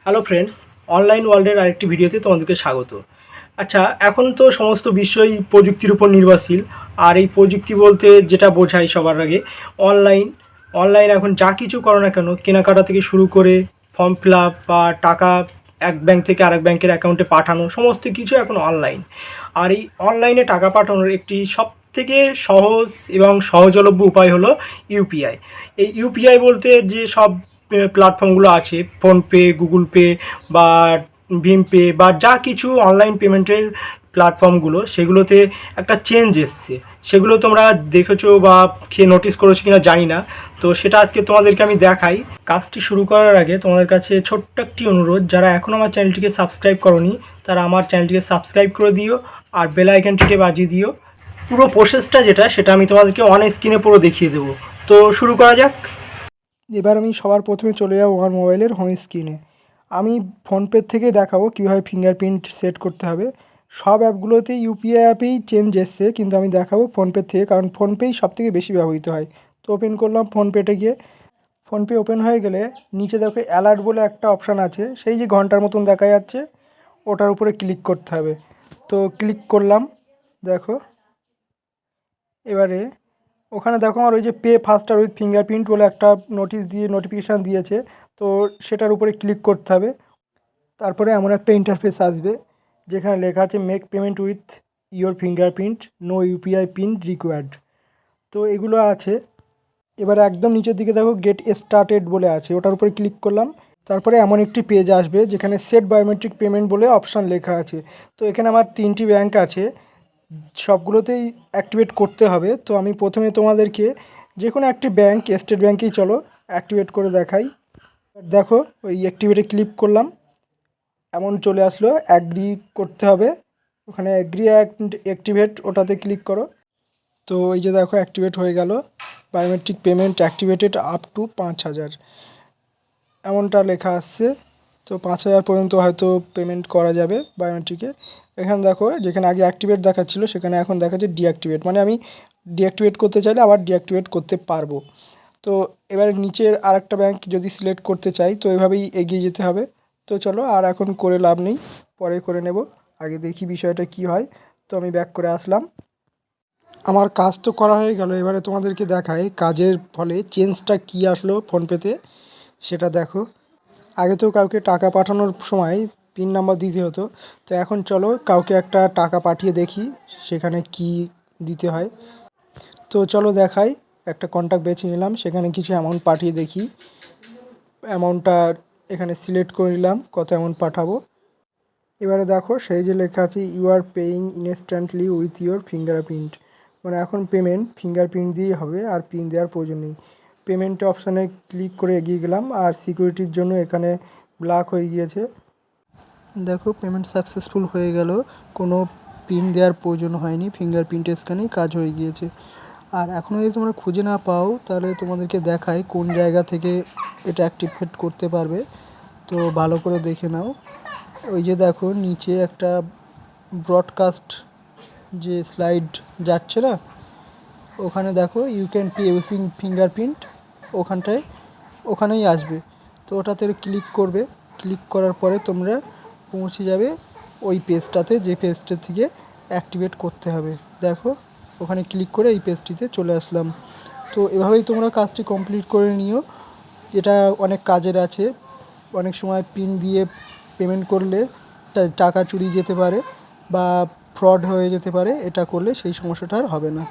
Hello friends, online ওয়ার্ল্ডের আরেকটি ভিডিওতে তোমাদেরকে স্বাগত। আচ্ছা, এখন তো সমস্ত বিশ্বই প্রযুক্তির উপর নির্ভরশীল। আর এই প্রযুক্তি বলতে যেটা বোঝাই সবার আগে অনলাইন। অনলাইন এখন যা কিছু করো না কেন, কেনাকাটা থেকে শুরু করে ফর্ম ফিল আপ বা টাকা এক ব্যাংক থেকে আরেক ব্যাংকের অ্যাকাউন্টে পাঠানো, সমস্ত কিছু এখন অনলাইন। আর এই অনলাইনে টাকা পাঠানোর একটি সবথেকে সহজ এবং সহজলভ্য উপায় হলো ইউপিআই। এই ইউপিআই বলতে যে সব প্ল্যাটফর্মগুলো আছে, ফোনপে, গুগল পে বা ভীম পে বা যা কিছু অনলাইন পেমেন্টের প্ল্যাটফর্মগুলো, সেগুলোতে একটা চেঞ্জ এসছে। সেগুলো তোমরা দেখেছো বা খেয়ে নোটিস করেছো কিনা জানি না। তো সেটা আজকে তোমাদেরকে আমি দেখাই। কাজটি শুরু করার আগে তোমাদের কাছে ছোট্ট একটি অনুরোধ, যারা এখনও আমার চ্যানেলটিকে সাবস্ক্রাইব করোনি তারা আমার চ্যানেলটিকে সাবস্ক্রাইব করে দিও আর বেল আইকনটিকে বাজিয়ে দিও। পুরো প্রসেসটা যেটা, সেটা আমি তোমাদেরকে অন স্ক্রিনে পুরো দেখিয়ে দেবো। তো শুরু করা যাক। এবার আমি সবার প্রথমে চলে যাবো আমার মোবাইলের হোম স্ক্রিনে। আমি ফোনপে থেকে দেখাবো কীভাবে ফিঙ্গারপ্রিন্ট সেট করতে হবে। সব অ্যাপগুলোতেই ইউপিআই অ্যাপেই চেঞ্জ এসছে, কিন্তু আমি দেখাবো ফোনপে থেকে, কারণ ফোনপেই সবথেকে বেশি ব্যবহৃত হয়। তো ওপেন করলাম ফোনপেতে গিয়ে। ফোনপে ওপেন হয়ে গেলে নিচে দেখো অ্যালার্ট বলে একটা অপশান আছে, সেই যে ঘন্টার মতন দেখা যাচ্ছে, ওটার উপরে ক্লিক করতে হবে। তো ক্লিক করলাম। দেখো এবারে ওখানে দেখো আমার ওই যে পে ফাস্টার উইথ ফিঙ্গারপ্রিন্ট বলে একটা নোটিফিকেশান দিয়েছে। তো সেটার উপরে ক্লিক করতে হবে। তারপরে এমন একটা ইন্টারফেস আসবে যেখানে লেখা আছে make payment with your fingerprint, no UPI PIN required. তো এগুলো আছে। এবার একদম নিচের দিকে দেখো গেট স্টার্টেড বলে আছে, ওটার উপরে ক্লিক করলাম। তারপরে এমন একটি পেজ আসবে যেখানে সেট বায়োমেট্রিক পেমেন্ট বলে অপশান লেখা আছে। তো এখানে আমার 3টি ব্যাংক আছে, সবগুলোতেই অ্যাক্টিভেট করতে হবে। তো আমি প্রথমে তোমাদেরকে যে কোনো একটি ব্যাংক, স্টেট ব্যাংকেই চলো অ্যাক্টিভেট করে দেখাই। দেখো ওই অ্যাক্টিভেটে ক্লিক করলাম, এমন চলে আসলো অ্যাগ্রি করতে হবে। ওখানে অ্যাগ্রি অ্যান্ড অ্যাক্টিভেট ওটাতে ক্লিক করো। তো এই যে দেখো অ্যাক্টিভেট হয়ে গেল, biometric payment activated up to 5,000 এমনটা লেখা আসছে। তো 5,000 পর্যন্ত হয়তো পেমেন্ট করা যাবে বায়োমেট্রিকে। এখানে দেখো যেখানে আগে অ্যাক্টিভেট দেখাচ্ছিলো সেখানে এখন দেখাচ্ছে ডিঅ্যাক্টিভেট, মানে আমি ডিঅ্যাক্টিভেট করতে চাইলে আবার ডিঅ্যাক্টিভেট করতে পারবো। তো এবারে নিচের আরেকটা ব্যাংক যদি সিলেক্ট করতে চাই তো এভাবেই এগিয়ে যেতে হবে। তো চলো, আর এখন করে লাভ নেই, পরে করে নেব। আগে দেখি বিষয়টা কি হয়। তো আমি ব্যাক করে আসলাম। আমার কাজ তো করা হয়ে গেল, এবারে তোমাদেরকে দেখাই কাজের ফলে চেঞ্জটা কী আসলো ফোনপেতে, সেটা দেখো। আগে তো কাউকে টাকা পাঠানোর সময় পিন নাম্বার দিতে হতো, তো এখন চলো কাউকে একটা টাকা পাঠিয়ে দেখি সেখানে কি দিতে হয়। তো চলো দেখাই, একটা কন্ট্যাক্ট বেছে নিলাম, সেখানে কিছু অ্যামাউন্ট পাঠিয়ে দেখি। অ্যামাউন্টটা এখানে সিলেক্ট করে নিলাম কত অ্যামাউন্ট পাঠাবো। এবারে দেখো সেই যে লেখা আছে you are paying instantly with your fingerprint, মানে এখন পেমেন্ট ফিঙ্গারপ্রিন্ট দিয়েই হবে, আর পিন দেওয়ার প্রয়োজন নেই। পেমেন্ট অপশানে ক্লিক করে এগিয়ে গেলাম, আর সিকিউরিটির জন্য এখানে ব্লক হয়ে গিয়েছে। দেখো পেমেন্ট সাকসেসফুল হয়ে গেল, কোনো পিন দেওয়ার প্রয়োজন হয়নি, ফিঙ্গারপ্রিন্ট স্ক্যানেই কাজ হয়ে গিয়েছে। আর এখনও যদি তোমরা খুঁজে না পাও তাহলে তোমাদেরকে দেখাই কোন জায়গা থেকে এটা অ্যাক্টিভেট করতে পারবে। তো ভালো করে দেখে নাও। ওই যে দেখো নিচে একটা ব্রডকাস্ট যে স্লাইড যাচ্ছে না, ওখানে দেখো you can pay using fingerprint, ওখানেই আসবে। তো ওটাতে ক্লিক করবে, ক্লিক করার পরে তোমরা পৌঁছে যাবে ওই পেজটাতে, যে পেজটা থেকে অ্যাক্টিভেট করতে হবে। দেখো ওখানে ক্লিক করে এই পেজটিতে চলে আসলাম। তো এভাবেই তোমরা কাজটি কমপ্লিট করে নিও। এটা অনেক কাজের আছে, অনেক সময় পিন দিয়ে পেমেন্ট করলে টাকা চুরি যেতে পারে বা ফ্রড হয়ে যেতে পারে, এটা করলে সেই সমস্যাটা আর হবে না।